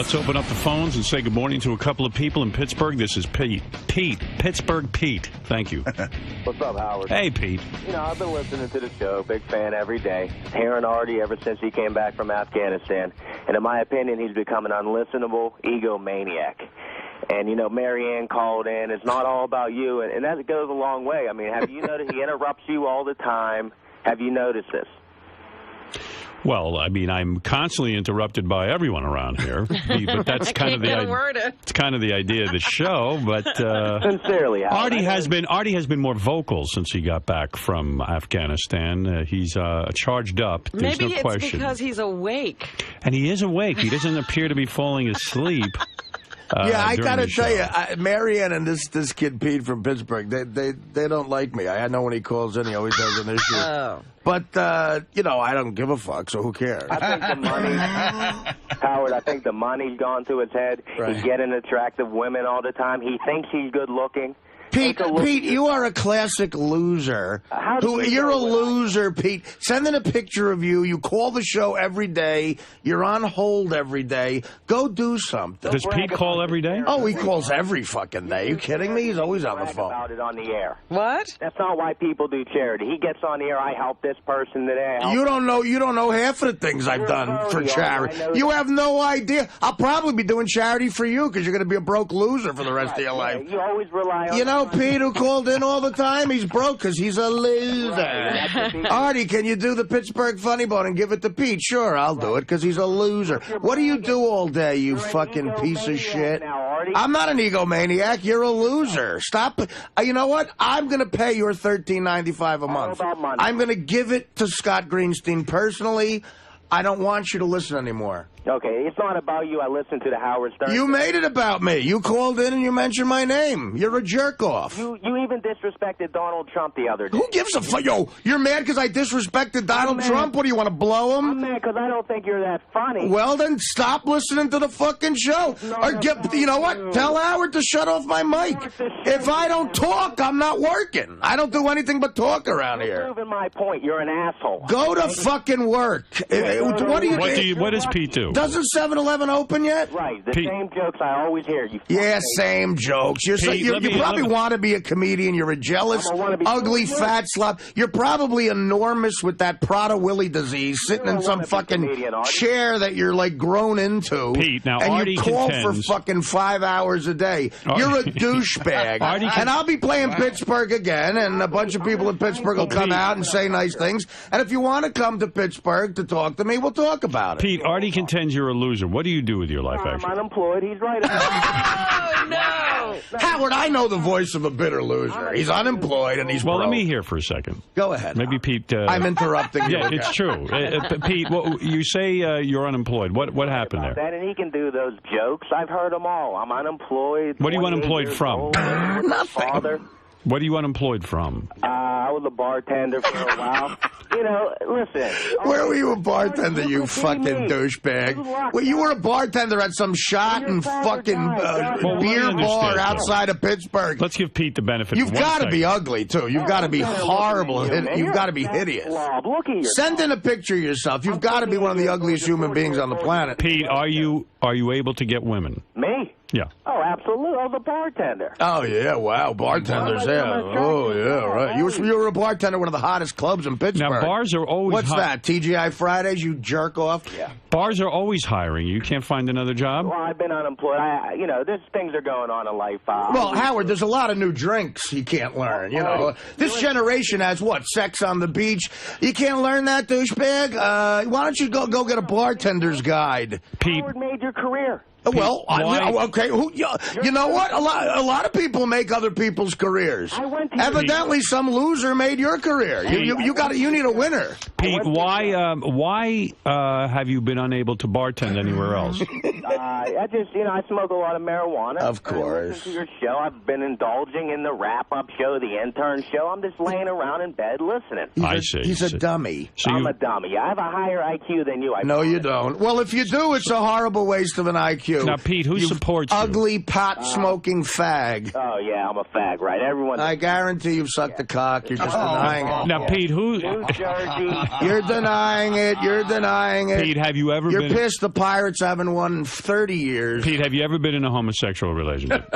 Let's open up the phones and say good morning to a couple of people in Pittsburgh. This is Pete. Pittsburgh Pete. Thank you. What's up, Howard? Hey, Pete. You know, I've been listening to the show, big fan every day. Hearing Artie ever since he came back from Afghanistan. And in my opinion, he's become an unlistenable egomaniac. And, you know, Mary Ann called in. It's not all about you. And that goes a long way. I mean, have you noticed he interrupts you all the time? Have you noticed this? Well, I mean, I'm constantly interrupted by everyone around here, but that's kind of it's kind of the idea of the show. But sincerely, Artie has been more vocal since he got back from Afghanistan. He's charged up. There's Maybe no question. It's because he's awake. And he is awake. He doesn't appear to be falling asleep. Yeah, I gotta tell you, Marianne and this kid Pete from Pittsburgh, they don't like me. I know when he calls in, he always has an issue. Oh. But you know, I don't give a fuck, so who cares? I think the money, Howard. I think the money's gone to his head. Right. He's getting attractive women all the time. He thinks he's good looking. Pete, you are a classic loser. You're a loser, Pete. Send in a picture of you. You call the show every day. You're on hold every day. Go do something. Does Pete call every day? Oh, he calls every fucking day. Are you kidding me? He's always on the phone. About it on the air. What? That's not why people do charity. He gets on the air. I help this person today. You don't know half of the things I've done for charity. You have no idea. I'll probably be doing charity for you because you're going to be a broke loser for the rest of your life. You always rely on. You know, Pete, who called in all the time, he's broke because he's a loser. Right. Artie, can you do the Pittsburgh Funny Bone and give it to Pete? Sure, I'll do it because he's a loser. What do you do all day, you fucking piece of shit? I'm not an egomaniac. You're a loser. Stop. You know what? I'm going to pay your $13.95 a month. I'm going to give it to Scott Greenstein personally. I don't want you to listen anymore. Okay, it's not about you. I listened to the Howard Stern. You made it about me. You called in and you mentioned my name. You're a jerk-off. You even disrespected Donald Trump the other day. Who gives a fuck? Yo, you're mad because I disrespected Donald Trump? What, do you want to blow him? I'm mad because I don't think you're that funny. Well, then stop listening to the fucking show. You know what? Tell Howard to shut off my mic. If I don't talk, I'm not working. I don't do anything but talk around here. You're proving my point. You're an asshole. Go to fucking work. What does Pete do? Doesn't 7-Eleven open yet? Right. The same jokes I always hear. Same jokes. You probably want to be a comedian. You're a jealous, ugly, fat slob. You're probably enormous with that Prader-Willi disease, sitting in some fucking chair that you're like grown into. Pete, now and Artie you call contends for fucking 5 hours a day. You're a douchebag. And I'll be playing Pittsburgh again, and a bunch of people in Pittsburgh will come out and say nice things. And if you want to come to Pittsburgh to talk to me, we'll talk about it. Pete, Artie contends you're a loser. What do you do with your life, actually? I'm unemployed. He's right. Oh, no. Howard, I know the voice of a bitter loser. He's unemployed and he's broke. Let me hear for a second. Go ahead. Maybe Pete... I'm interrupting you. Yeah, it's true. Pete, you say you're unemployed. What happened there? That, and he can do those jokes. I've heard them all. I'm unemployed. What are you unemployed from? Nothing. Father. What are you unemployed from? I was a bartender for a while. You know, listen. Where were you a bartender, you fucking douchebag? Well, you were a bartender at some shot and fucking beer bar outside of Pittsburgh. Let's give Pete the benefit. You've got to be ugly, too. You've got to be horrible. You've got to be hideous. Send in a picture of yourself. You've got to be one of the ugliest human beings on the planet. Pete, are you able to get women? Me? Yeah. Oh, absolutely. I was a bartender. Oh, yeah. Wow. Bartenders, yeah. Oh, yeah, right. You were a bartender at one of the hottest clubs in Pittsburgh. Now, bars are always... What's that, TGI Fridays, you jerk off? Yeah. Bars are always hiring. You can't find another job? Well, I've been unemployed. There's things are going on in life. Well, Howard, there's a lot of new drinks you can't learn, you know. This generation has, what, sex on the beach? You can't learn that, douchebag? Why don't you go get a bartender's guide? Pete... Howard made your career. Well, okay. You know what? A lot of people make other people's careers. Evidently, some loser made your career. You need a winner. Pete, why have you been unable to bartend anywhere else? I smoke a lot of marijuana. Of course. I listen to your show. I've been indulging in the wrap-up show, the intern show. I'm just laying around in bed listening. He's a dummy. I'm a dummy. I have a higher IQ than you. No, you don't. Well, if you do, it's a horrible waste of an IQ. you. Now, Pete, who supports ugly, you? pot-smoking fag. Oh, yeah, I'm a fag, right? Everyone. I guarantee you've sucked the cock. You're just denying it. Now, Pete, who... New Jersey. You're denying it. You're denying it. Pete, have you ever You're been... pissed the Pirates haven't won in 30 years. Pete, have you ever been in a homosexual relationship?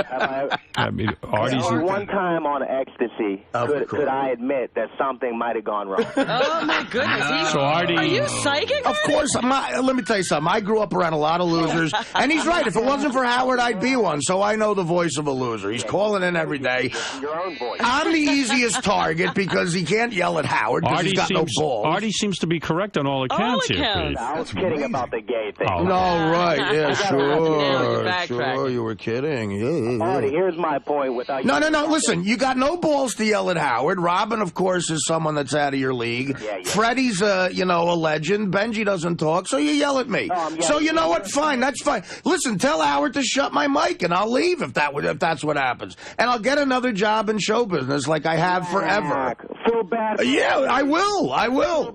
I mean, Artie's... One time on ecstasy, could I admit that something might have gone wrong? Oh, my goodness. So, Artie... Are you psychic? Of course. Let me tell you something. I grew up around a lot of losers, and he's right. If it wasn't for Howard, I'd be one. So I know the voice of a loser. He's calling in every day. Your own voice. I'm the easiest target because he can't yell at Howard because he's got no balls. Artie seems to be correct on all accounts here, Pete. I was kidding about the gay thing. Oh. No, right. Yeah, sure. backtrack. Sure, you were kidding. Yeah. Artie, here's my point. Without No. Listen, you got no balls to yell at Howard. Robin, of course, is someone that's out of your league. Yeah. Freddie's, a legend. Benji doesn't talk, so you yell at me. So you know what? Fine, that's fine. Listen, tell Howard to shut my mic, and I'll leave if that's what happens. And I'll get another job in show business like I have forever. Feel bad. Yeah, I will.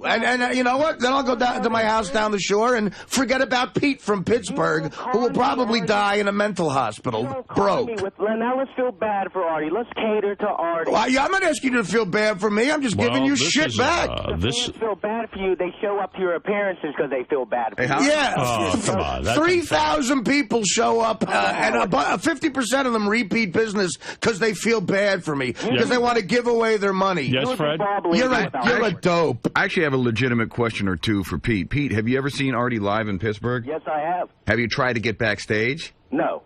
And you know what? Then I'll go down to my house down the shore and forget about Pete from Pittsburgh, who will probably die in a mental hospital, broke. Now let's feel bad for Artie. Let's cater to Artie. Well, I'm not asking you to feel bad for me. I'm just giving you shit back. Fans feel bad for you. They show up to your appearances because they feel bad for you. Yeah. Oh, come on. 3,000 people show up, and 50% of them repeat business because they feel bad for me, because they want to give away their money. Yes, Fred? You're a dope. I actually have a legitimate question or two for Pete. Pete, have you ever seen Artie live in Pittsburgh? Yes, I have. Have you tried to get backstage? No.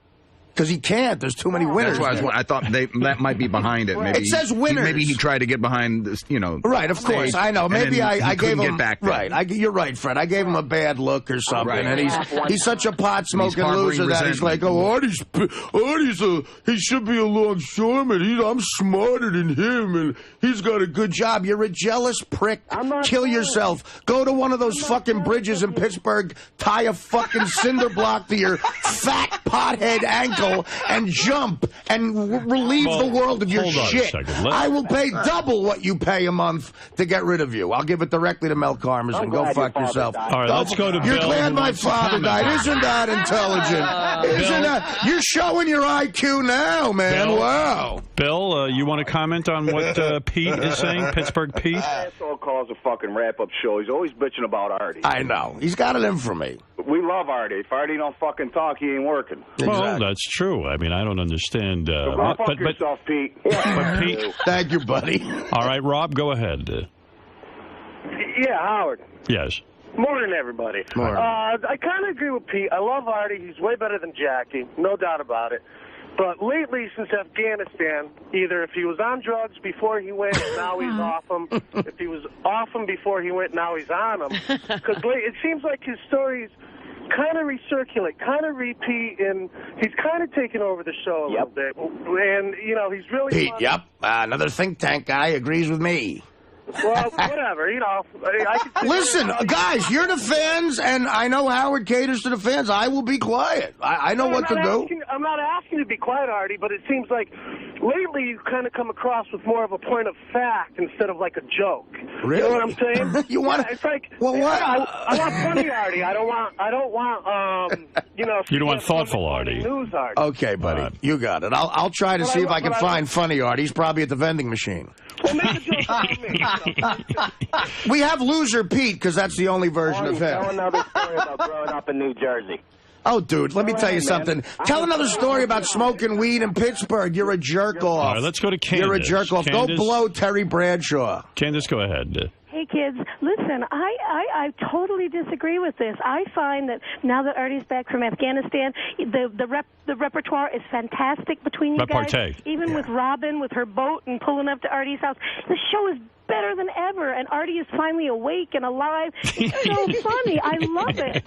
Because he can't. There's too many winners. That's why I thought that might be behind it. Maybe it says winners. Maybe he tried to get behind this, Right, of course. stage, I know. Maybe I gave him. Get back there. Right. You're right, Fred. I gave him a bad look or something, Right. and he's such a pot smoking harboring loser that he's like, he should be a longshoreman. I'm smarter than him, and he's got a good job. You're a jealous prick. Kill yourself. Go to one of those fucking bridges in Pittsburgh. Tie a fucking cinder block to your fat pothead ankle and jump and relieve the world of your shit. I will pay double what you pay a month to get rid of you. I'll give it directly to Mel Karmazin. Go fuck yourself. All right, let's go to Bill. You're glad my father died. Isn't that intelligent? Isn't that? You're showing your IQ now, man. Bill, wow. Bill, you want to comment on what Pete is saying? Pittsburgh Pete? Asshole calls a fucking wrap-up show. He's always bitching about Artie. I know. He's got it in for me. We love Artie. If Artie don't fucking talk, he ain't working. Well, that's true. I mean, I don't understand. Go fuck yourself, Pete. But Pete. Thank you, buddy. All right, Rob, go ahead. Yeah, Howard. Yes. Morning, everybody. Morning. I kind of agree with Pete. I love Artie. He's way better than Jackie. No doubt about it. But lately, since Afghanistan, either if he was on drugs before he went, now he's off them. If he was off them before he went, now he's on them. Because it seems like his stories kind of recirculate, kind of repeat, and he's kind of taking over the show a little bit. And, he's really Pete, funny. yep. Another think tank guy agrees with me. Well, whatever, Listen, guys, you're the fans, and I know Howard caters to the fans. I will be quiet. I know what to do. I'm not asking you to be quiet, Artie, but it seems like lately you kind of come across with more of a point of fact instead of like a joke. Really? You know what I'm saying? You want? It's like, well, what? I want funny Artie. I don't want. You don't want thoughtful Artie. News Artie. Okay, buddy, you got it. I'll try to see if I can find funny Artie. He's probably at the vending machine. Well, make a joke about me. We have loser Pete because that's the only version of him. Tell another story about growing up in New Jersey. Oh, dude, let me tell you something. Tell another story about smoking weed in Pittsburgh. You're a jerk off. All right, let's go to Candace. You're a jerk off. Go blow Terry Bradshaw. Candace, go ahead. Hey, kids, listen, I totally disagree with this. I find that now that Artie's back from Afghanistan, the repertoire is fantastic between you guys. Even with Robin, with her boat and pulling up to Artie's house. The show is better than ever, and Artie is finally awake and alive. It's so funny. I love it.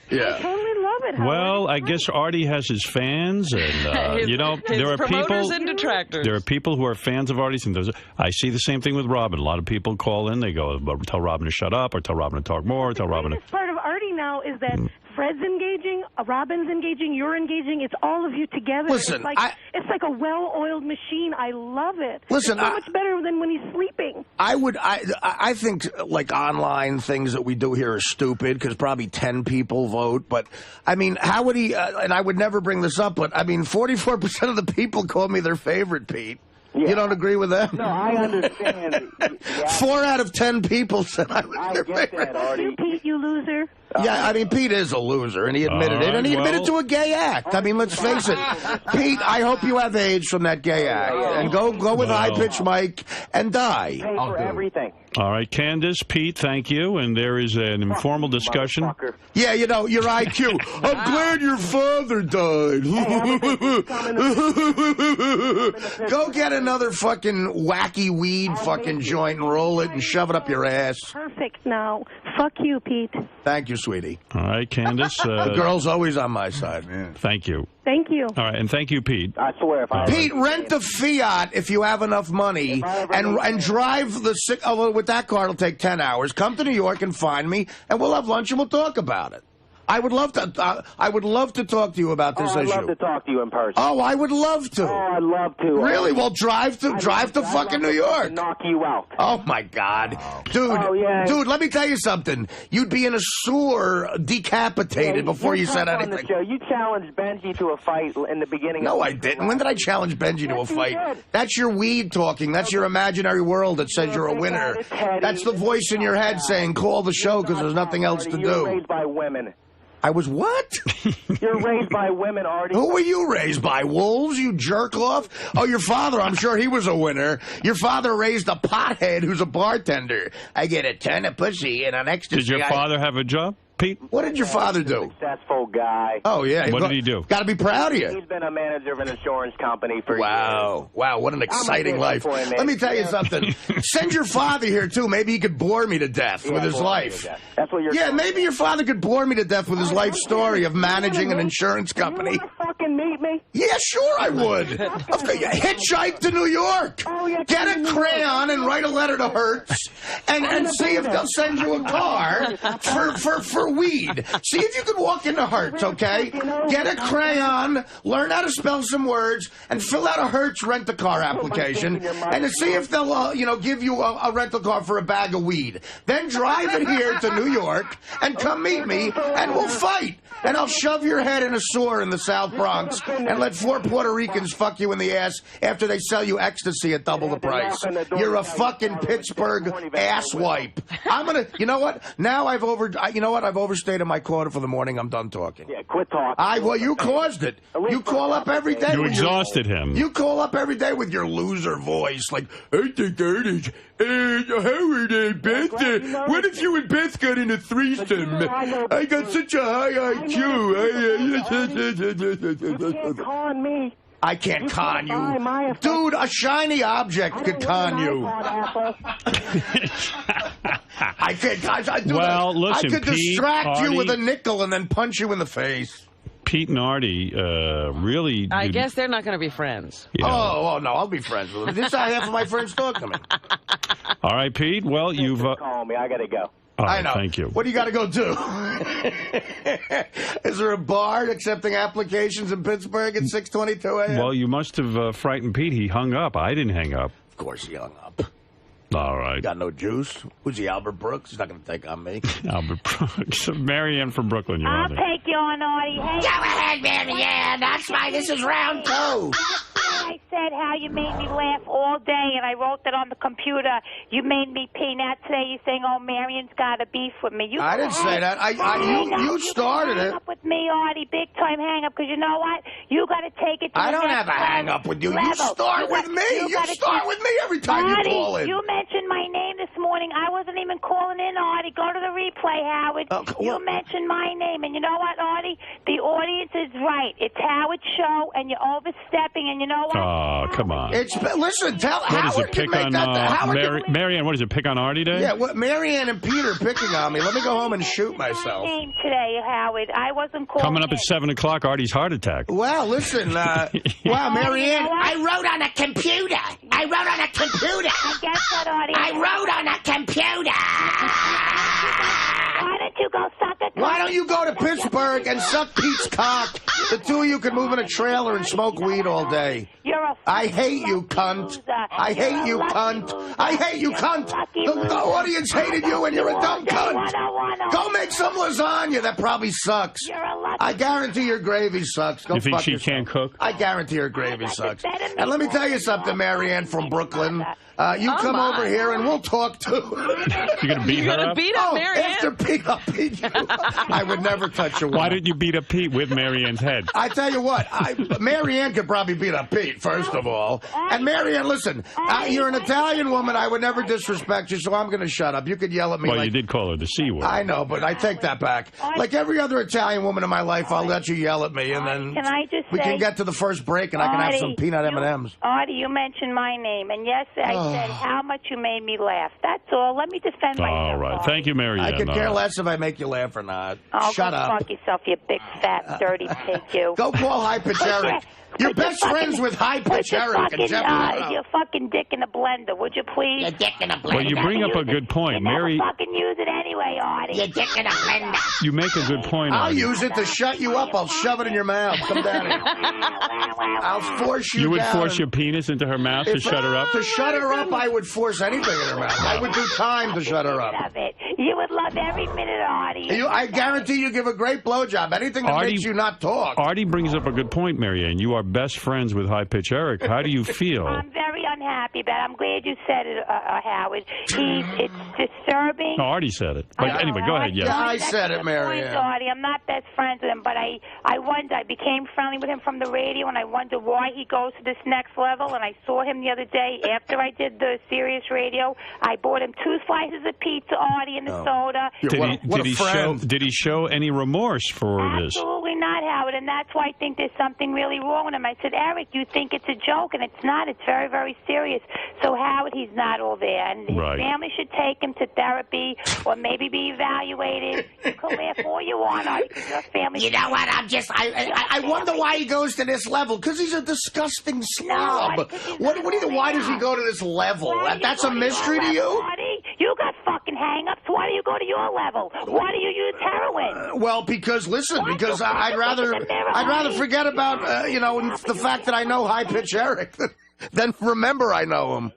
Yeah. I totally love it. Howard. Well, I guess Artie has his fans, and there are people and detractors. There are people who are fans of Artie's, and I see the same thing with Robin. A lot of people call in, they go, tell Robin to shut up, or tell Robin to talk more, or tell Robin to... The part of Artie now is that Fred's engaging, Robin's engaging, you're engaging. It's all of you together. Listen, it's like a well-oiled machine. I love it. Listen, it's so much better than when he's sleeping. I think like online things that we do here are stupid because probably 10 people vote. But I mean, how would he? And I would never bring this up, but I mean, 44% of the people call me their favorite, Pete. Yeah. You don't agree with that? No, I understand. 4 out of 10 people said I was their favorite. That, Artie. You, Pete, you loser. Yeah, I mean, Pete is a loser, and he admitted it, and he admitted to a gay act. I mean, let's face it. Pete, I hope you have AIDS from that gay act, and go with high-pitched Mike and die. Pay for everything. All right, Candace, Pete, thank you, and there is an informal discussion. Yeah, you know, your IQ. I'm glad your father died. Go get another fucking wacky weed fucking joint and roll it and shove it up your ass. Perfect now. Fuck you, Pete. Thank you, sweetie. All right, Candace. The girl's always on my side, man. Thank you. Thank you. All right, and thank you, Pete. I swear, if I Pete, rent a Fiat if you have enough money, and drive the although with that car it'll take 10 hours. Come to New York and find me, and we'll have lunch and we'll talk about it. I would love to. I would love to talk to you about this issue. I'd love to talk to you in person. Oh, I would love to. Oh, I'd love to. Really? Well, drive to fucking New York. Knock you out. Oh my God, dude! Oh, yeah. Dude, let me tell you something. You'd be in a sewer, decapitated before you said anything. On the show. You challenged Benji to a fight in the beginning. No, I didn't. When did I challenge Benji to a fight? That's your weed talking. That's your imaginary world that says you're a winner. That's the voice in your head saying, "Call the show because there's nothing else to do." You're raised by women. I was what? You're raised by women, Artie. Who were you raised by? Wolves, you jerk off? Oh, your father, I'm sure he was a winner. Your father raised a pothead who's a bartender. I get a ton of pussy and an ecstasy. Did your father have a job, Pete? What did your father do? Successful guy. Oh, yeah. What did he do? Got to be proud of you. He's been a manager of an insurance company for years. Wow, what an exciting life. Let me tell you something. Send your father here, too. Maybe he could bore me to death with his life. That's what you're Yeah, maybe your father could bore me to death with his life story of managing an insurance company. You want to fucking meet me? Yeah, sure I would. Hitchhike to New York. Get a crayon and write a letter to Hertz and see if they'll send you a car for weed. See if you could walk into Hertz, okay? Get a crayon, learn how to spell some words, and fill out a Hertz rent-a-car application, and to see if they'll, give you a rental car for a bag of weed. Then drive it here to New York and come meet me, and we'll fight. And I'll shove your head in a sewer in the South Bronx and let 4 Puerto Ricans fuck you in the ass after they sell you ecstasy at double the price. You're a fucking Pittsburgh asswipe. You know what? Now I've overstated my quota for the morning. I'm done talking. Yeah, quit talking. Well, you caused it. You call up every day. You exhausted him. You call up every day with your loser voice, like, I think Artie's, Howard and Beth, what if you and Beth got in a threesome? I got such a high IQ. You can't con me. I can't con you. Dude, a shiny object could con you. I could distract you with a nickel and then punch you in the face. Pete and Artie really... I guess they're not going to be friends. You know. Oh, no, I'll be friends with them. This is how half of my friends talk to me. All right, Pete, well, you've... Call me, I got to go. Right, I know. Thank you. What do you got to go do? Is there a bar accepting applications in Pittsburgh at 6:22 a.m.? Well, you must have frightened Pete. He hung up. I didn't hang up. Of course he hung up. All right. Got no juice? Who's he, Albert Brooks? He's not going to take on me. Albert Brooks. Marianne from Brooklyn, you're I'll on there. take you on, Artie. Hey. Go ahead, Marianne. That's why this is round 2. I said how you made me laugh all day, and I wrote that on the computer. You made me pee. Now today you're saying, "Oh, Marion's got a beef with me." I didn't say that. You started it. Hang up with me, Artie. Big time hang up. Because you know what? You got to take it to I the don't next have a hang up with you. You start with me. You start with me every time Artie, you call in. you mentioned my name this morning. I wasn't even calling in, Artie. Go to the replay, Howard. You mentioned my name, and you know what, Artie? The audience is right. It's Howard's show, and you're overstepping. And you know what? Oh, come on. Listen, tell what Howard is it, pick on Marianne? What is it, pick on Artie Day? Yeah, Marianne and Peter picking on me. Let me go home and shoot myself. My name today, Howard. I wasn't calling. Coming up at 7 o'clock, Artie's heart attack. Wow, listen, Marianne, I wrote on a computer. I guess that, Artie. I wrote on a computer. Why don't you go suck a... Why don't you go to Pittsburgh and suck Pete's cock. The two of you can move in a trailer and smoke weed all day. I hate you, cunt. I hate you, cunt. I hate you, cunt. The audience hated you, and you're a dumb cunt. Go make some lasagna. That probably sucks. I guarantee your gravy sucks. Go you think fuck she yourself. can't cook? I guarantee her gravy sucks. And let me tell you something, Marianne from Brooklyn. You come over here and we'll talk too. You're going to beat her up? Beat up Marianne? After Pete, I'll beat you. I would never touch a woman. Why didn't you beat up Pete with Marianne's head? I tell you what, Marianne could probably beat up Pete, first of all. And Marianne, listen, you're an Italian woman. I would never disrespect you, so I'm going to shut up. You could yell at me. Well, like, you did call her the C word. I know, but I take that back. Like every other Italian woman in my life, I'll let you yell at me, and then we can get to the first break, and I can have some peanut M&Ms. Artie, you mentioned my name, and yes, I said how much you made me laugh. That's all. Let me defend myself. All right. Thank you, Marianne. I could care less if I make you laugh or not. Shut go up. Fuck yourself, you big, fat, dirty pig, you. Go call High Pitch Eric. You're best friends with High Pitch Eric and Jeff. Your fucking dick in the blender, would you please? Your dick in a blender. Well, you bring up a good point. Mary, fucking use it anyway, Artie. Your dick in a blender. You make a good point, I'll Artie. use it to shut you up. I'll shove it in your mouth. Come down here. I'll force you You would down. force your penis into her mouth to shut her up? To shut her up, I would force anything in her mouth. I would do time to shut her up. You would love every minute, Artie. I guarantee you give a great blowjob. Anything that makes you not talk. Artie brings up a good point, Marianne. You are best friends with High Pitch Eric. How do you feel? I'm very unhappy, but I'm glad you said it, Howard. It's disturbing. No, Artie said it. But anyway, go ahead. Yeah, I said it, Marianne. Artie, I'm not best friends with him, but I wonder. I became friendly with him from the radio, and I wonder why he goes to this next level. And I saw him the other day after I did the Sirius radio. I bought him 2 slices of pizza, Artie, and the soda. Did he show any remorse for this? Absolutely not, Howard, and that's why I think there's something really wrong with him. I said, Eric, you think it's a joke, and it's not. It's very, very serious. So, Howard, he's not all there, and his family should take him to therapy or maybe be evaluated. You can laugh all you want, Artie, because your family... You know what? I wonder why he goes to this level. Because he's a disgusting slob. Why does he go to this level? That's a mystery to you? Artie, you got fucking hang-ups. Why do you go to your level? Why do you use heroin? Well, because I'd rather forget about the fact that I know High Pitch Eric than remember I know him.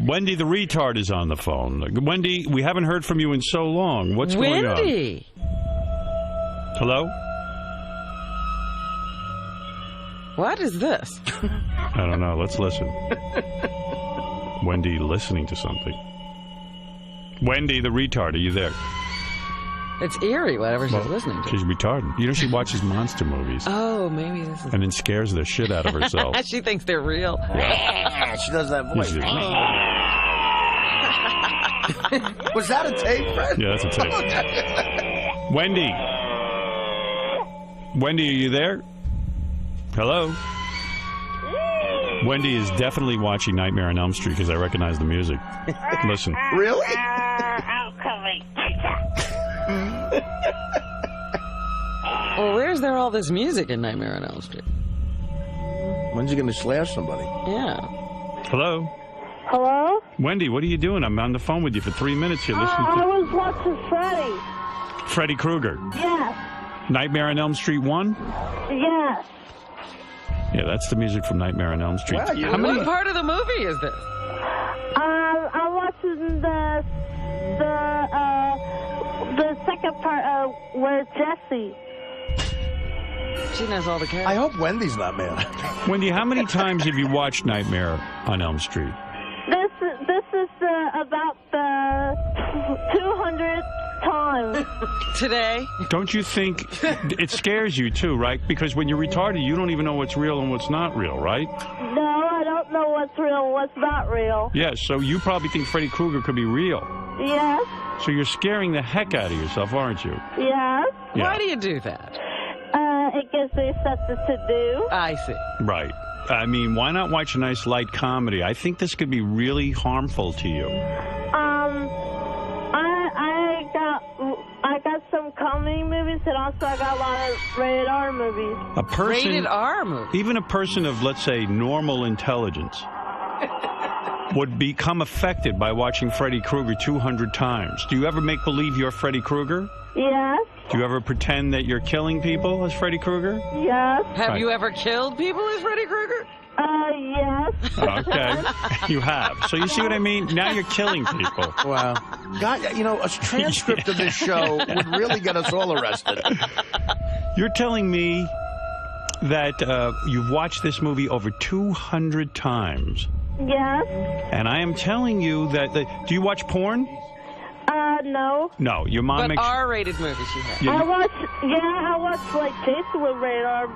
Wendy the retard is on the phone. Wendy, we haven't heard from you in so long. What's going on? Wendy. Hello? What is this? I don't know. Let's listen. Wendy listening to something. Wendy the retard, are you there? It's eerie, whatever she's listening to. She's retarded. You know, she watches monster movies. Oh, maybe this is... And then scares the shit out of herself. She thinks they're real. Yeah. She does that voice. Was that a tape, Fred? Yeah, that's a tape. Wendy. Wendy, are you there? Hello? Wendy is definitely watching Nightmare on Elm Street because I recognize the music. Listen. Really? Well, where's there all this music in Nightmare on Elm Street? When's he going to slash somebody? Yeah. Hello? Hello? Wendy, what are you doing? I'm on the phone with you for 3 minutes here. Listen I was watching Freddy. Freddy Krueger. Yes. Nightmare on Elm Street 1? Yes. Yeah, that's the music from Nightmare on Elm Street. How many part of the movie is this? I'm watching the second part where Jesse. She knows all the characters. I hope Wendy's not mad. Wendy, how many times have you watched Nightmare on Elm Street? This is about the 200th time. Today? Don't you think it scares you too, right? Because when you're retarded, you don't even know what's real and what's not real, right? No, I don't know what's real and what's not real. Yeah, so you probably think Freddy Krueger could be real. Yes. So you're scaring the heck out of yourself, aren't you? Yes. Yeah. Why do you do that? It gives me something to do. I see. Right. I mean, why not watch a nice light comedy? I think this could be really harmful to you. I got some comedy movies, and also I got a lot of rated R movies. A person, Rated R movie? Even a person of, let's say, normal intelligence would become affected by watching Freddy Krueger 200 times. Do you ever make believe you're Freddy Krueger? Yes. Do Do you ever pretend that you're killing people as Freddy Krueger? Yes. Have you ever killed people as Freddy Krueger? Yes. Okay. You have. So you see what I mean? Now you're killing people. Wow. God, you know, a transcript of this show would really get us all arrested. You're telling me that you've watched this movie over 200 times. Yes. And I am telling you that... do you watch porn? No. No, your mom But makes... R-rated movies you have. Yeah, I watched like Jason with Radar,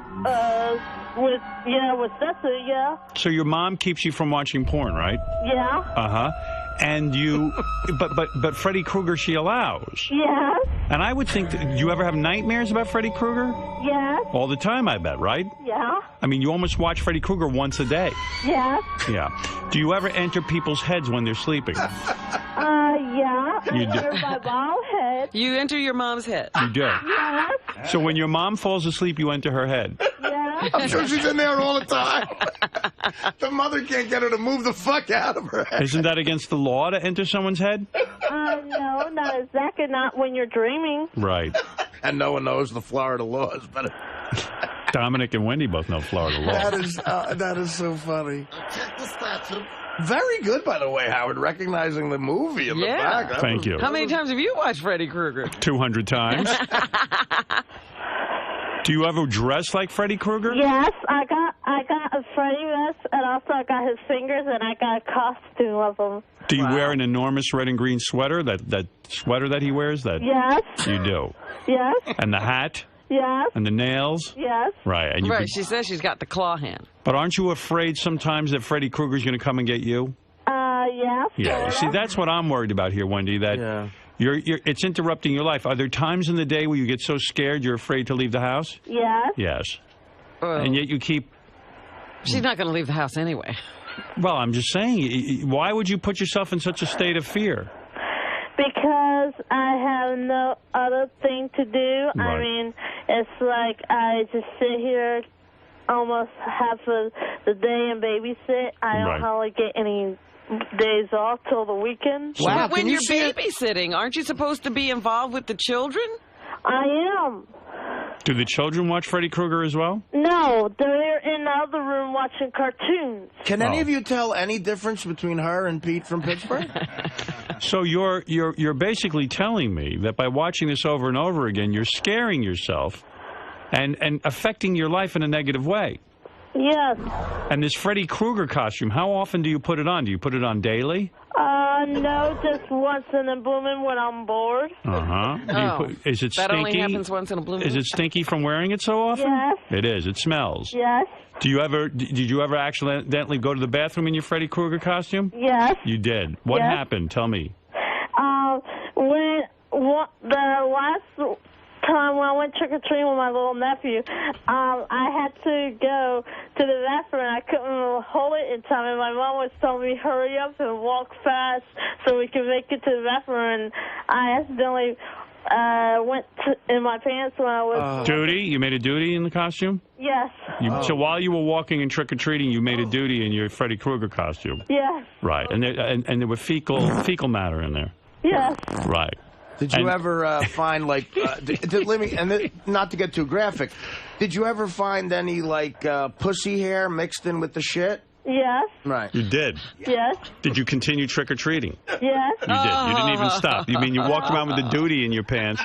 with Cecily, yeah. So your mom keeps you from watching porn, right? Yeah. Uh-huh. And you... but Freddy Krueger she allows. Yes. And I would think... do you ever have nightmares about Freddy Krueger? Yes. All the time, I bet, right? Yeah. I mean, you almost watch Freddy Krueger once a day. Yes. Yeah. Do you ever enter people's heads when they're sleeping? Yeah. You do. Enter my mom's head. You enter your mom's head. You do. Yes. So when your mom falls asleep, you enter her head. Yes. I'm sure she's in there all the time. The mother can't get her to move the fuck out of her head. Isn't that against the law to enter someone's head? No, not exactly. Not when you're dreaming. Right. And no one knows the Florida laws, but Dominic and Wendy both know Florida law. that is so funny. Very good, by the way, Howard, recognizing the movie in the back. Thank you. How many times have you watched Freddy Krueger? 200 times. Do you ever dress like Freddy Krueger? Yes, I got a Freddy vest, and also I got his fingers, and I got a costume of him. Do you wear an enormous red and green sweater? That sweater that he wears? Yes. You do. Yes. And the hat? Yes. And the nails? Yes. Right. And Right, she says she's got the claw hand. But aren't you afraid sometimes that Freddy Krueger's going to come and get you? Yes. Yeah. You see, that's what I'm worried about here, Wendy, that it's interrupting your life. Are there times in the day where you get so scared you're afraid to leave the house? Yes. Yes. And yet you keep... She's not going to leave the house anyway. Well, I'm just saying, why would you put yourself in such a state of fear? Because I have no other thing to do. Right. I mean, it's like I just sit here almost half of the day and babysit. I don't hardly get any days off till the weekend. Wow, but when you're babysitting, aren't you supposed to be involved with the children? I am. Do the children watch Freddy Krueger as well? No, they're in the other room watching cartoons. Can any of you tell any difference between her and Pete from Pittsburgh? So you're basically telling me that by watching this over and over again, you're scaring yourself and affecting your life in a negative way. Yes. And this Freddy Krueger costume, how often do you put it on? Do you put it on daily? No, just once in a blue moon when I'm bored. Is it stinky? That only happens once in a blue moon. Is it stinky from wearing it so often? Yes. It is. It smells. Yes. Did you ever accidentally go to the bathroom in your Freddy Krueger costume? Yes. You did. What happened? Tell me. The last time when I went trick-or-treating with my little nephew, I had to go to the bathroom, and I couldn't hold it in time, and my mom was telling me, hurry up and walk fast so we could make it to the bathroom, and I accidentally went in my pants when I was... Duty? You made a duty in the costume? Yes. So while you were walking and trick-or-treating, you made a duty in your Freddy Krueger costume? Yes. Right. And there were fecal matter in there? Yes. Right. Did you ever find, like, not to get too graphic, did you ever find any, like, pussy hair mixed in with the shit? Yes. Right. You did? Yes. Did you continue trick-or-treating? Yes. You did. You didn't even stop. You mean you walked around with the duty in your pants?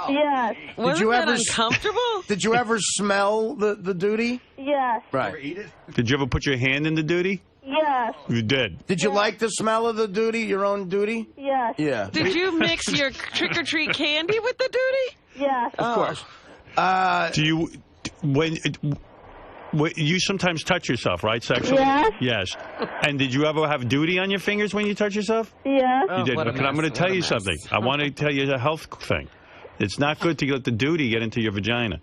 Yes. Wasn't that uncomfortable? Did you ever smell the duty? Yes. Right. Did you ever put your hand in the duty? Yes. You did. Did you like the smell of the duty, your own duty? Yes. Yeah. Did you mix your trick-or-treat candy with the duty? Yes. Of course. Do you... When you sometimes touch yourself, right, sexually? Yes. Yes. And did you ever have duty on your fingers when you touch yourself? Yes. You did. But I'm going to tell you something. I want to tell you a health thing. It's not good to let the duty get into your vagina.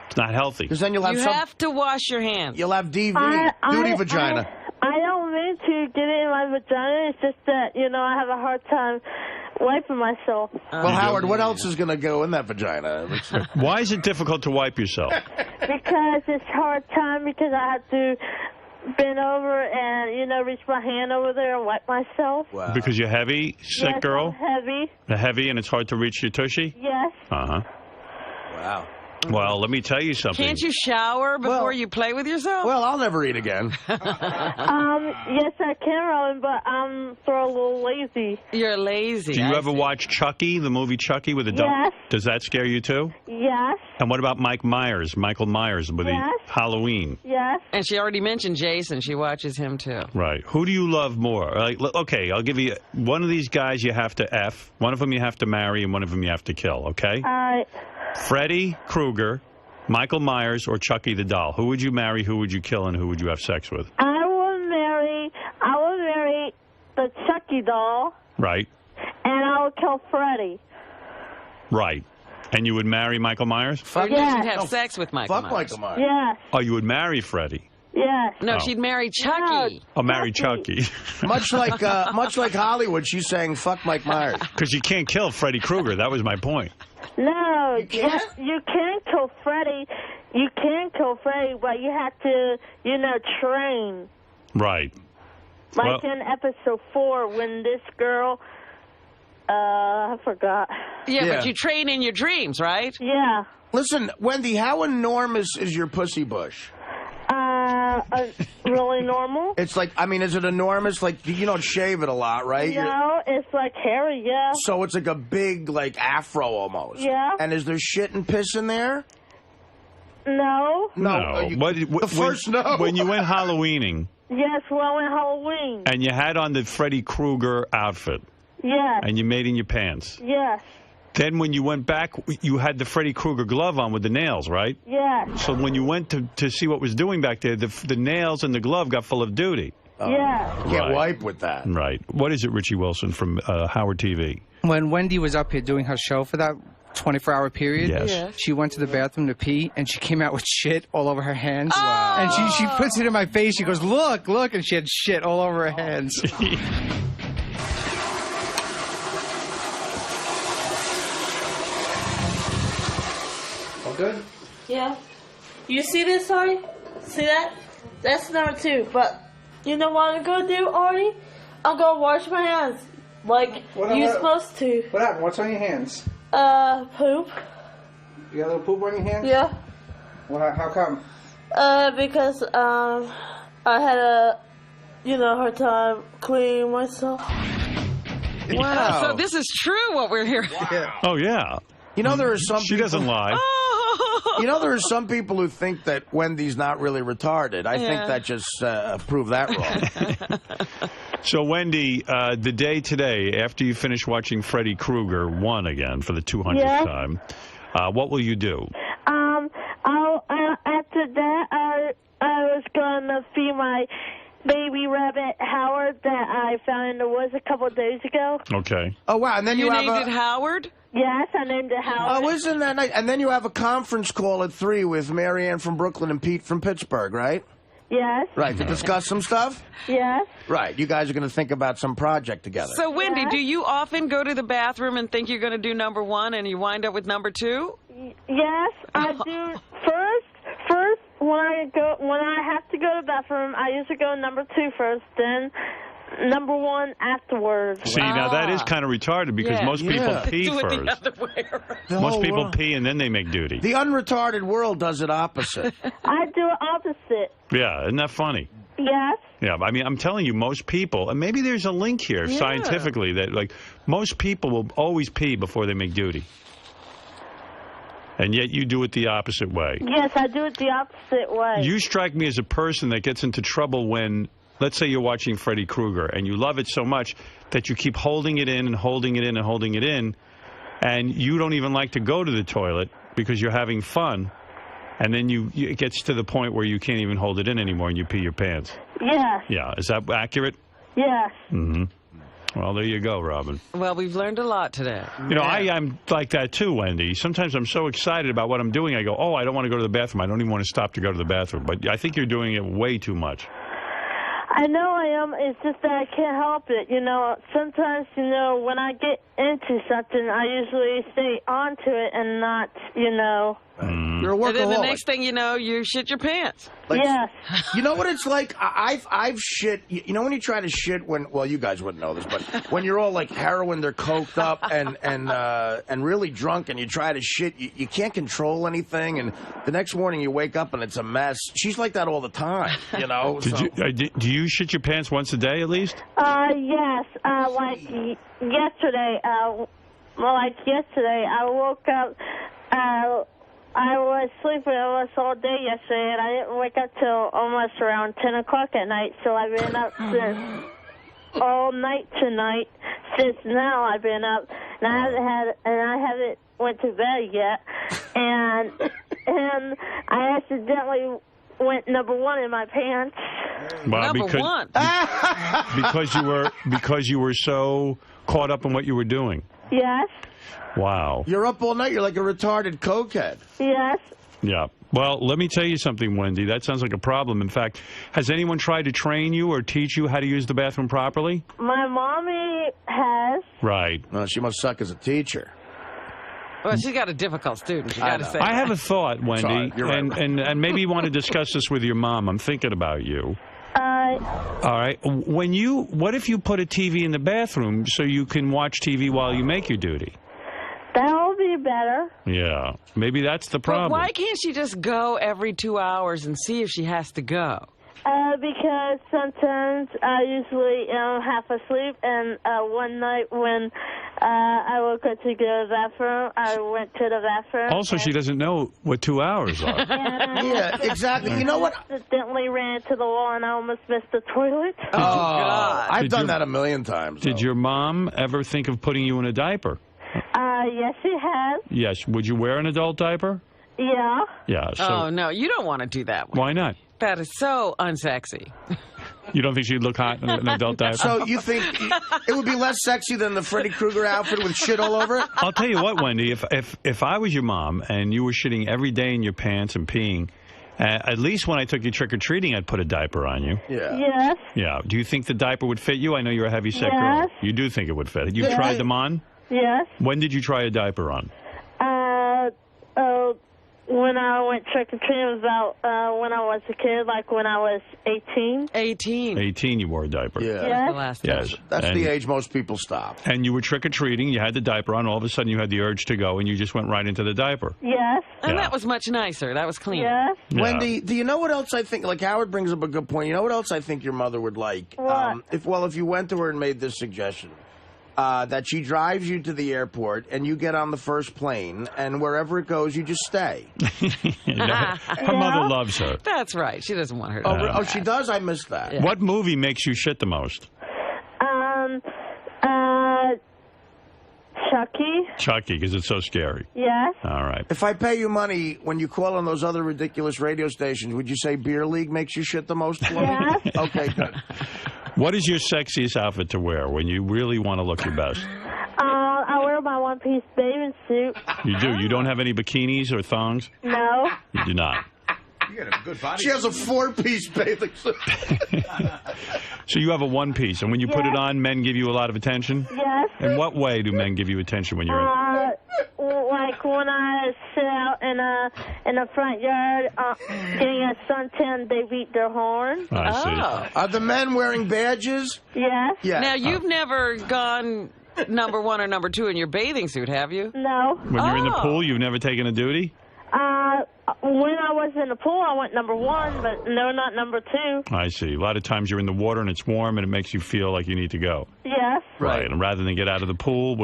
It's not healthy. Because then you'll have You have to wash your hands. You'll have duty vagina. I don't mean to get it in my vagina. It's just that, I have a hard time wiping myself. Well, Howard, what else is going to go in that vagina? Why is it difficult to wipe yourself? Because it's hard time because I have to bend over and, you know, reach my hand over there and wipe myself. Wow. Because you're heavy, sick girl? I'm heavy. Heavy and it's hard to reach your tushy? Yes. Uh-huh. Wow. Well, let me tell you something. Can't you shower before you play with yourself? Well, I'll never eat again. Yes, I can, Robin, but I'm sort of a little lazy. You're lazy. Do you ever watch Chucky, the movie Chucky with a dog? Yes. Does that scare you too? Yes. And what about Michael Myers with the Halloween? Yes. And she already mentioned Jason. She watches him too. Right. Who do you love more? Like, okay, I'll give you one of these guys you have to F, one of them you have to marry, and one of them you have to kill, okay? All right. Freddy Krueger, Michael Myers, or Chucky the doll? Who would you marry, who would you kill, and who would you have sex with? I would marry the Chucky doll. Right. And I would kill Freddy. Right. And you would marry Michael Myers? Or you should have sex with Michael Myers. Fuck Michael Myers. Yes. Oh, you would marry Freddy? Yes. No, Oh. she'd marry Chucky. Oh, marry Chucky. much like Hollywood, she's saying fuck Mike Myers. Because you can't kill Freddy Krueger. That was my point. No, you can't kill Freddy. You can kill Freddy, but you have to, you know, train. Right. Like in episode 4 when this girl, I forgot. Yeah, but you train in your dreams, right? Yeah. Listen, Wendy, how enormous is your pussy bush? Really normal. It's like, I mean, is it enormous? Like, you don't shave it a lot, right? No, it's like hairy, yeah. So it's like a big, like, afro almost. Yeah. And is there shit and piss in there? No. No. When you went Halloweening Yes, well, in Halloween. and you had on the Freddy Krueger outfit Yes. and you made in your pants, Yes. then when you went back, you had the Freddy Krueger glove on with the nails, right? Yes. So when you went to see what was doing back there, the nails and the glove got full of duty. Yeah. Can't wipe with that. Right. What is it, Richie Wilson from Howard TV? When Wendy was up here doing her show for that 24-hour period, Yes. she went to the bathroom to pee, and she came out with shit all over her hands. Wow. And she puts it in my face. She goes, look, and she had shit all over her hands. All good? Yeah. You see this, Artie? See that? That's number 2. But you know what I'm gonna do, Artie? I'm gonna wash my hands like you're supposed to. What happened? What's on your hands? Poop. You got a little poop on your hands? Yeah. Well, how come? Because I had a hard time cleaning myself. Wow. So this is true what we're hearing. Yeah. Oh, yeah. You know, there are some She people... doesn't lie. You know, there are some people who think that Wendy's not really retarded. I think that just proved that wrong. So, Wendy, the day today, after you finish watching Freddy Krueger 1 again for the 200th time, what will you do? After that, I was gonna feed my baby rabbit Howard that I found in the woods a couple of days ago. Okay. Oh, wow. And then you have named it Howard? Yes, I named it Howard. Oh, isn't that nice? And then you have a conference call at 3 with Marianne from Brooklyn and Pete from Pittsburgh, right? Yes. Right, to discuss some stuff? Yes. Right, you guys are going to think about some project together. So, Wendy, do you often go to the bathroom and think you're going to do number 1 and you wind up with number 2? Yes, I do. First, when I have to go to the bathroom, I usually go number 2 first, then number 1 afterwards. See, now that is kind of retarded because most people pee Do it first. the other way around. Most people pee and then they make duty. The unretarded world does it opposite. I do it opposite. Yeah, isn't that funny? Yes. Yeah, I mean, I'm telling you, most people, and maybe there's a link here scientifically that, like, most people will always pee before they make duty. And yet you do it the opposite way. Yes, I do it the opposite way. You strike me as a person that gets into trouble when, let's say you're watching Freddy Krueger and you love it so much that you keep holding it in and holding it in and holding it in, and you don't even like to go to the toilet because you're having fun, and then it gets to the point where you can't even hold it in anymore and you pee your pants. Yes. Yeah, is that accurate? Yes. Mm-hmm. Well, there you go, Robin. Well, we've learned a lot today. You know, I'm like that too, Wendy. Sometimes I'm so excited about what I'm doing, I go, oh, I don't want to go to the bathroom. I don't even want to stop to go to the bathroom. But I think you're doing it way too much. I know I am. It's just that I can't help it. You know, sometimes, when I get into something, I usually stay onto it and not, You're a workaholic. And then the next thing you know, you shit your pants. Yes. You know what it's like? I've shit. You know when you try to shit when, well, you guys wouldn't know this, but when you're all like heroin, they're coked up and really drunk, and you try to shit, you can't control anything, and the next morning you wake up and it's a mess. She's like that all the time, you know. Do you shit your pants once a day at least? Yes. Like yesterday. I woke up. I was sleeping almost all day yesterday, and I didn't wake up till almost around 10 o'clock at night, so I've been up since all night tonight. Since now I've been up, and I haven't went to bed yet, and I accidentally went number 1 in my pants. Well, Number 1. because you were so caught up in what you were doing. Yes. Wow. You're up all night. You're like a retarded cokehead. Yes. Yeah. Well, let me tell you something, Wendy. That sounds like a problem. In fact, has anyone tried to train you or teach you how to use the bathroom properly? My mommy has. Right. Well, she must suck as a teacher. Well, she's got a difficult student, you got to say. I have a thought, Wendy, Sorry, you're right. and maybe you want to discuss this with your mom. I'm thinking about you. All right. What if you put a TV in the bathroom so you can watch TV while you make your duty? That'll be better. Yeah. Maybe that's the problem. But why can't she just go every 2 hours and see if she has to go? Because sometimes I usually am half asleep, and one night when I woke up to go to the bathroom, I went to the bathroom. Also, she doesn't know what 2 hours are. Yeah, exactly. You know what? I accidentally ran into the wall, and I almost missed the toilet. Oh, God. I've done that a million times. Did your mom ever think of putting you in a diaper? Yes, she has. Yes. Would you wear an adult diaper? Yeah. Yeah. So, Oh, no, you don't want to do that one. why not? That is so unsexy. You don't think she'd look hot in an adult diaper? So you think it would be less sexy than the Freddy Krueger outfit with shit all over it? I'll tell you what, Wendy, if I was your mom and you were shitting every day in your pants and peeing, at least when I took you trick-or-treating, I'd put a diaper on you. Yeah. Yes. Yeah. Do you think the diaper would fit you? I know you're a heavy-set girl. You do think it would fit. You tried them on? Yes. When did you try a diaper on? When I went trick-or-treating, was about when I was a kid, like when I was 18. 18. 18 you wore a diaper. Yeah. Yes. The last Yes. That's the age most people stop. And you were trick-or-treating, you had the diaper on, all of a sudden you had the urge to go, and you just went right into the diaper. Yes. And Yeah. that was much nicer. That was clean. Yes. Yeah. Wendy, do you know what else I think? Like Howard brings up a good point. You know what else I think your mother would like? What? If you went to her and made this suggestion, that she drives you to the airport and you get on the first plane, and wherever it goes, you just stay. Her mother loves her. That's right. She doesn't want her to Oh, she does? I missed that. What movie makes you shit the most? Chucky. Chucky, because it's so scary. Yes. All right. If I pay you money when you call on those other ridiculous radio stations, would you say Beer League makes you shit the most? Yes. Okay, good. What is your sexiest outfit to wear when you really want to look your best? I wear my one-piece bathing suit. You do. You don't have any bikinis or thongs? No. You do not. You got a good body. She has a 4-piece bathing suit. So you have a one-piece, and when you put it on, men give you a lot of attention? Yes. In what way do men give you attention when you're in? Like when I sit out in the front yard getting a suntan, they beat their horn. I see. Are the men wearing badges? Yes. Yeah. Now, you've never gone number 1 or number 2 in your bathing suit, have you? No. When you're in the pool, you've never taken a duty? When I was in the pool, I went number 1, but no, not number 2. I see. A lot of times you're in the water and it's warm and it makes you feel like you need to go. Yes. Right. And rather than get out of the pool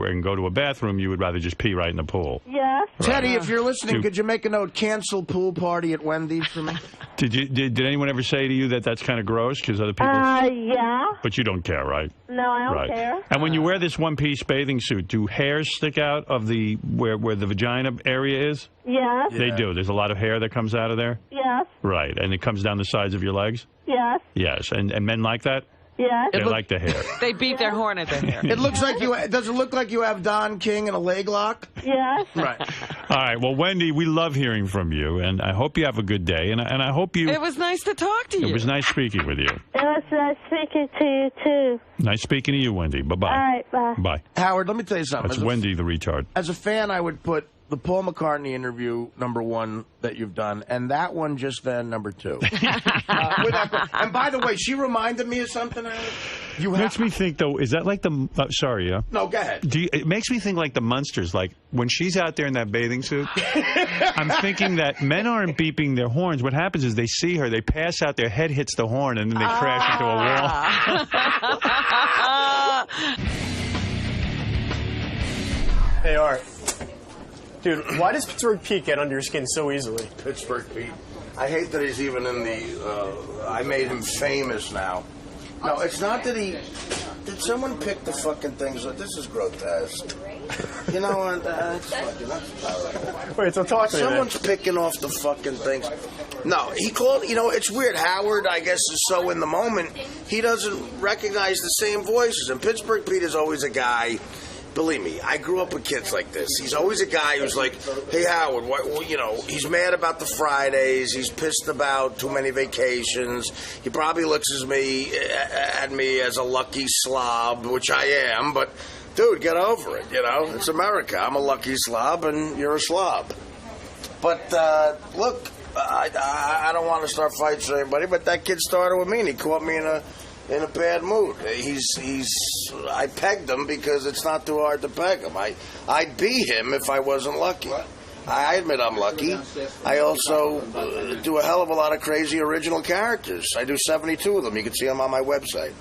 and go to a bathroom, you would rather just pee right in the pool. Yes. Teddy, if you're listening, could you make a note, cancel pool party at Wendy's for me? Did anyone ever say to you that that's kind of gross because other people... Yeah. But you don't care, right? No, I don't Right. care. And when you wear this one-piece bathing suit, do hairs stick out of the where the vagina area is? Yes. They do. There's a lot of hair that comes out of there? Yes. Right. And it comes down the sides of your legs? Yes. Yes. And men like that? Yes. They like the hair. They beat their horn at the hair. It looks like you... Does it look like you have Don King in a leg lock? Yes. Right. All right. Well, Wendy, we love hearing from you, and I hope you have a good day. And I hope you... It was nice to talk to you. It was nice speaking with you. It was nice speaking to you, too. Nice speaking to you, Wendy. Bye-bye. All right, bye. Bye. Howard, let me tell you something. That's Wendy the retard. As a fan, I would put the Paul McCartney interview, #1 that you've done, and that one just then, #2. And by the way, she reminded me of something. Makes me think, though, is that like the... sorry, yeah? No, go ahead. It makes me think like the Munsters. Like, when she's out there in that bathing suit, I'm thinking that men aren't beeping their horns. What happens is they see her, they pass out, their head hits the horn, and then they crash into a wall. Hey, Art. Dude, why does Pittsburgh Pete get under your skin so easily? Pittsburgh Pete. I hate that he's even in the... I made him famous now. No, it's not that he... Did someone pick the fucking things? This is grotesque. You know what? That's fucking... That's Wait, so talk to me, Someone's picking off the fucking things. No, he called... You know, it's weird. Howard, I guess, is so in the moment, he doesn't recognize the same voices. And Pittsburgh Pete is always a guy... Believe me, I grew up with kids like this. He's always a guy who's like, hey, Howard, he's mad about the Fridays. He's pissed about too many vacations. He probably looks at me as a lucky slob, which I am. But, dude, get over it, It's America. I'm a lucky slob, and you're a slob. But, look, I don't want to start fights with anybody, but that kid started with me, and he caught me in a bad mood. I pegged him because it's not too hard to peg him. I'd be him if I wasn't lucky. I admit I'm lucky. I also do a hell of a lot of crazy original characters. I do 72 of them. You can see them on my website.